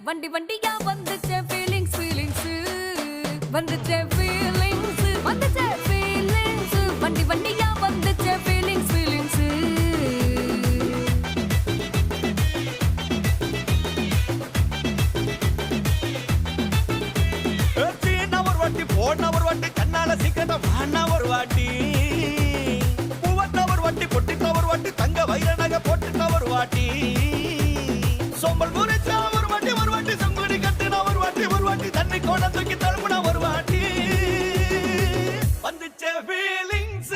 வண்டி வண்டியா வந்துச்சே feelings feelings வந்துச்சே feelings வந்துச்சே feelings வண்டி வண்டியா வந்துச்சே ஃபீலிங்ஸ் ஃபீலிங்ஸ் ஒரு வாட்டி கண்ணால சிக்கன வாண்ணா ஒரு வாட்டி பூவட்ட ஒரு வாட்டி பொட்டிட்ட ஒரு வாட்டி தங்க வைர நகை போட்டுட்ட ஒரு வாட்டி சோம்பல் முறைச்சா ஒரு வாட்டி சங்குடி கட்டின ஒரு வாட்டி தண்ணி கோட தூக்கி தழுப்புன ஒரு வாட்டி வந்துச்சே ஃபீலிங்ஸ்